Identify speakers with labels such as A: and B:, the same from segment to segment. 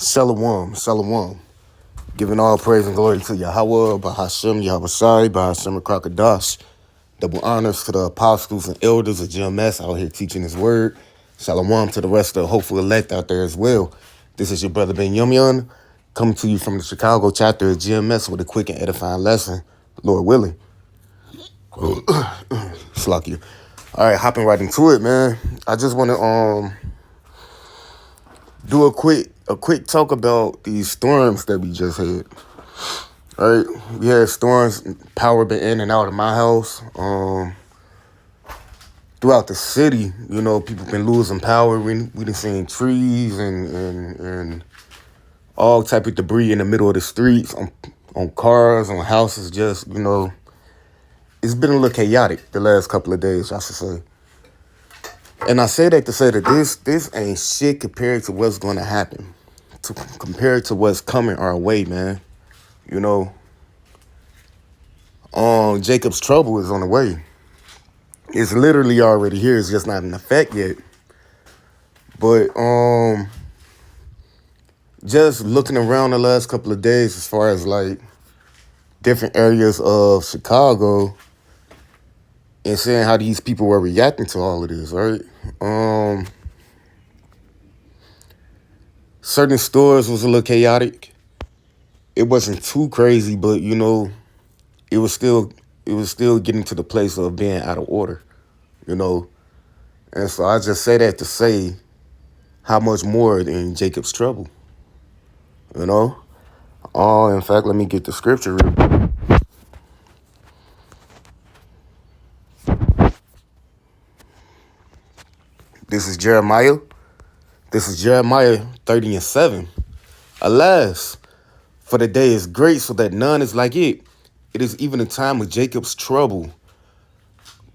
A: Shalom, shalom. Giving all praise and glory to Yahweh, Bahashem, Yahushai, Bahashem, Krakadash. Double honors to the apostles and elders of GMS out here teaching his word. Shalom to the rest of the hopeful elect out there as well. This is your brother Ben Yumyon, coming to you from the Chicago chapter of GMS with a quick and edifying lesson, Lord willing. Slack you. All right, hopping right into it, man. I just want to do a quick talk about these storms that we just had. All right, we had storms, power been in and out of my house. Throughout the city, you know, people been losing power. We done seen trees and all type of debris in the middle of the streets, on cars, on houses. Just, you know, it's been a little chaotic the last couple of days, I should say. And I say that to say that this ain't shit compared to what's going to happen, compared to what's coming our way, man. You know, Jacob's trouble is on the way. It's literally already here. It's just not in effect yet. But just looking around the last couple of days, as far as like different areas of Chicago, and seeing how these people were reacting to all of this, right? Certain stores was a little chaotic. It wasn't too crazy, but you know, it was still getting to the place of being out of order, you know. And so I just say that to say how much more in Jacob's trouble, you know. In fact, let me get the scripture real quick. This is Jeremiah 30:7. Alas, for the day is great, so that none is like it. It is even a time of Jacob's trouble,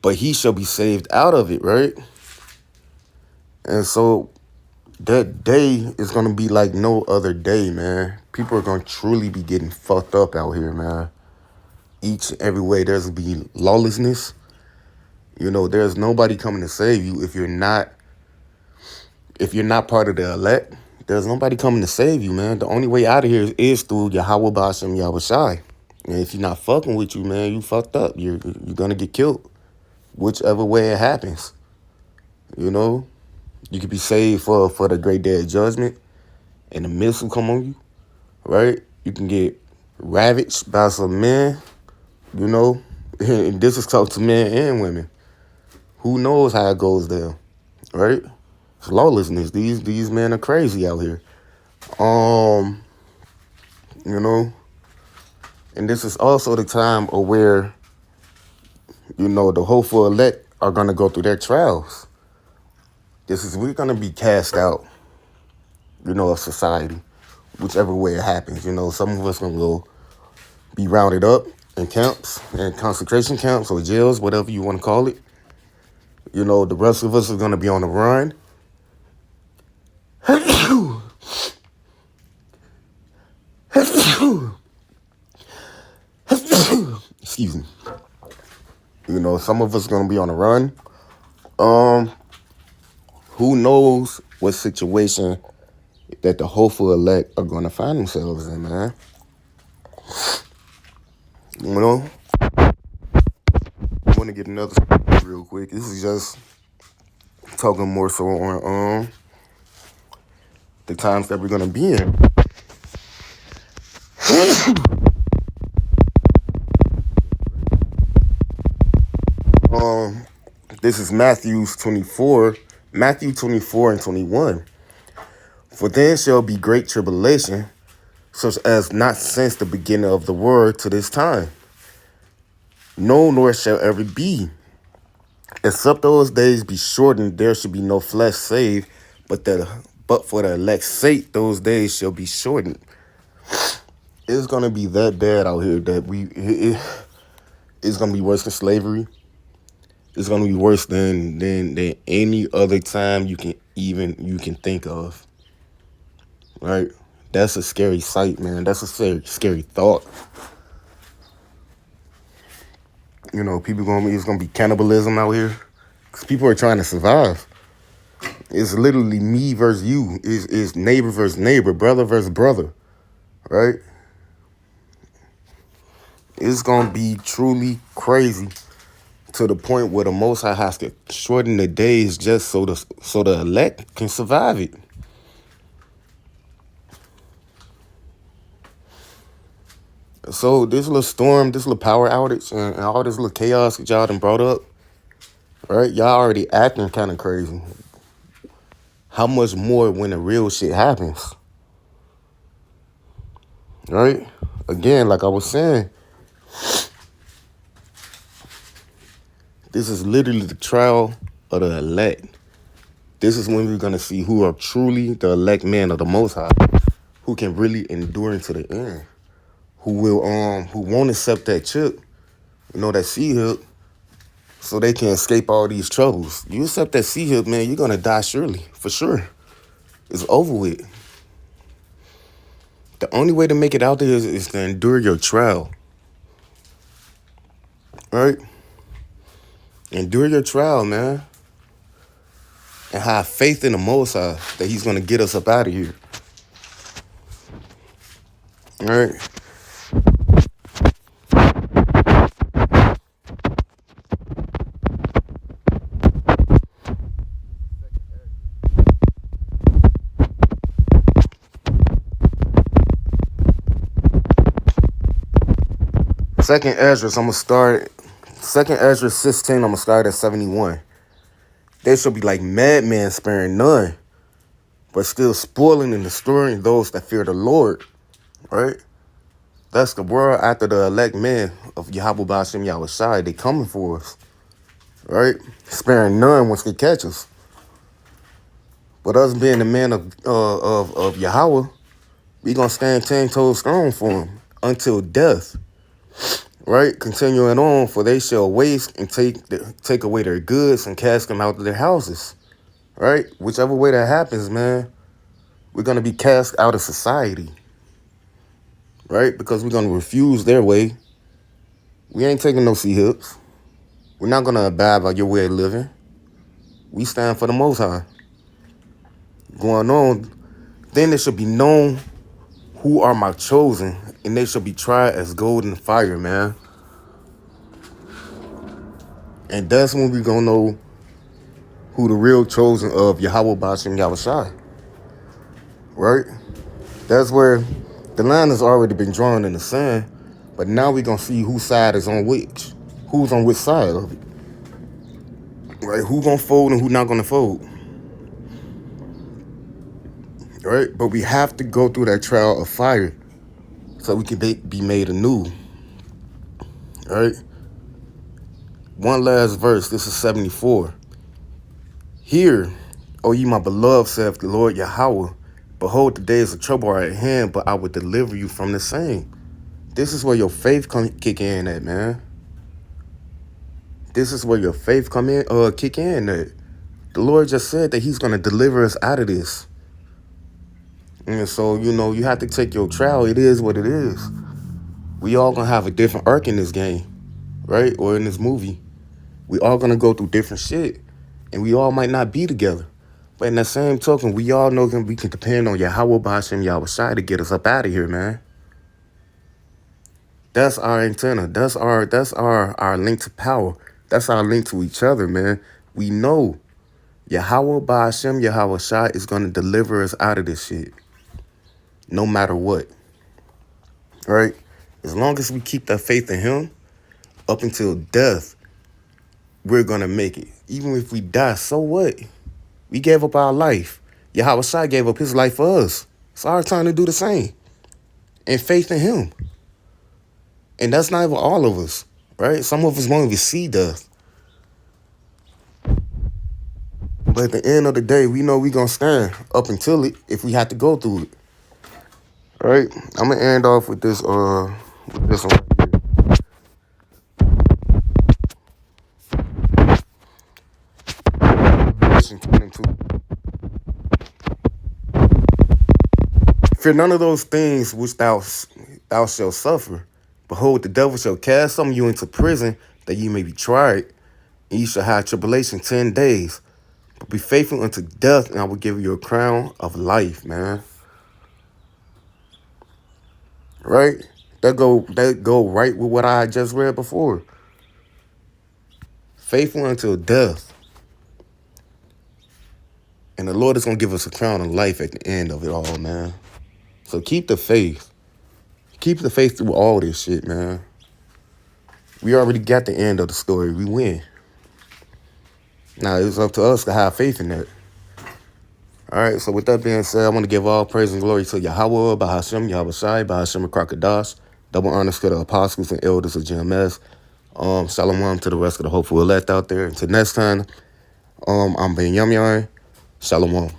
A: but he shall be saved out of it, right? And so that day is going to be like no other day, man. People are going to truly be getting fucked up out here, man. Each and every way there's going to be lawlessness. You know, there's nobody coming to save you if you're not part of the elect. There's nobody coming to save you, man. The only way out of here is through Yahweh Ba'ashem Yahushai. And if you're not fucking with you, man, you fucked up. You're going to get killed, whichever way it happens. You know, you could be saved for the great day of judgment and the missile come on you, right? You can get ravaged by some men, you know. And this is talk to men and women. Who knows how it goes there, right? It's lawlessness. These men are crazy out here. You know, and this is also the time of where, you know, the hopeful elect are going to go through their trials. We're going to be cast out, you know, of society, whichever way it happens. You know, some of us going to go be rounded up in camps and concentration camps or jails, whatever you want to call it. You know, the rest of us are going to be on the run. Excuse me. You know, some of us are going to be on the run. Who knows what situation that the hopeful elect are going to find themselves in, man. You know, I want to get another real quick. This is just talking more so on the times that we're going to be in. This is Matthew 24 and 21. For then shall be great tribulation, such as not since the beginning of the world to this time. No, nor shall ever be. Except those days be shortened, there should be no flesh saved, but for the elect's sake, those days shall be shortened. It's gonna be that bad out here that it's gonna be worse than slavery. It's gonna be worse than any other time you can think of. Right? That's a scary sight, man. That's a scary thought. You know, it's gonna be cannibalism out here. 'Cause people are trying to survive. It's literally me versus you. It's neighbor versus neighbor, brother versus brother, right? It's gonna be truly crazy to the point where the Most High has to shorten the days just so the elect can survive it. So this little storm, this little power outage, and all this little chaos that y'all done brought up, right? Y'all already acting kind of crazy. How much more when the real shit happens, right? Again, like I was saying, this is literally the trial of the elect. This is when we're gonna see who are truly the elect men of the Most High, who can really endure into the end, who won't accept that chip, that C-hip, so they can escape all these troubles. You accept that C-hip, man, you're gonna die surely, for sure. It's over with. The only way to make it out there is to endure your trial. Right? Endure your trial, man. And have faith in the Most High that he's gonna get us up out of here. All right? Second Ezra, I'm gonna start. Second Ezra 16, I'm gonna start at 71. They shall be like madmen, sparing none, but still spoiling and destroying those that fear the Lord. Right? That's the world after the elect men of Yahweh Ba'ashem Yahushai. They coming for us. Right? Sparing none once they catch us. But us being the men of Yahweh, we gonna stand 10 toes strong for him until death. Right? Continuing on, for they shall waste and take away their goods and cast them out of their houses. Right? Whichever way that happens, man, we're going to be cast out of society. Right? Because we're going to refuse their way. We ain't taking no C-hips. We're not going to abide by your way of living. We stand for the Most High. Going on, then it shall be known who are my chosen, and they shall be tried as gold in the fire, man. And that's when we gonna know who the real chosen of Yahweh Ba'ashem Yahushai. Right? That's where the line has already been drawn in the sand, but now we gonna see whose side is on which. Who's on which side of it. Right? Who gonna fold and who not gonna fold. Right? But we have to go through that trial of fire so we can be made anew. Right? One last verse. This is 74. Hear, O ye my beloved, saith the Lord Yahweh, behold, the days of trouble are at hand, but I will deliver you from the same. This is where your faith kick in at, man. This is where your faith kick in at. The Lord just said that he's going to deliver us out of this. And so, you have to take your trial. It is what it is. We all going to have a different arc in this game, right? Or in this movie. We all going to go through different shit. And we all might not be together. But in that same token, we all know that we can depend on Yahweh Ba'ashem Yahushai to get us up out of here, man. That's our antenna. That's our link to power. That's our link to each other, man. We know Yahweh Ba'ashem Yahushai is going to deliver us out of this shit. No matter what. Right? As long as we keep that faith in him, up until death, we're going to make it. Even if we die, so what? We gave up our life. Yahushai gave up his life for us. It's our time to do the same. And faith in him. And that's not even all of us, right? Some of us won't even see death. But at the end of the day, we know we're going to stand up until it, if we have to go through it. All right? I'm going to end off with this one right here. Verse 22. Fear none of those things which thou shalt suffer. Behold, the devil shall cast some of you into prison, that ye may be tried, and ye shall have tribulation 10 days. Be faithful unto death, and I will give you a crown of life, man. Right? That go right with what I just read before. Faithful until death. And the Lord is gonna give us a crown of life at the end of it all, man. So keep the faith. Keep the faith through all this shit, man. We already got the end of the story. We win. Now it's up to us to have faith in that. All right, so with that being said, I want to give all praise and glory to Yahweh, Bahashem, Yahushai, Bahashem, Krakadash. Double honors to the apostles and elders of GMS. Shalom to the rest of the hopeful elect out there. Until next time, I'm Ben Yamyan. Shalom.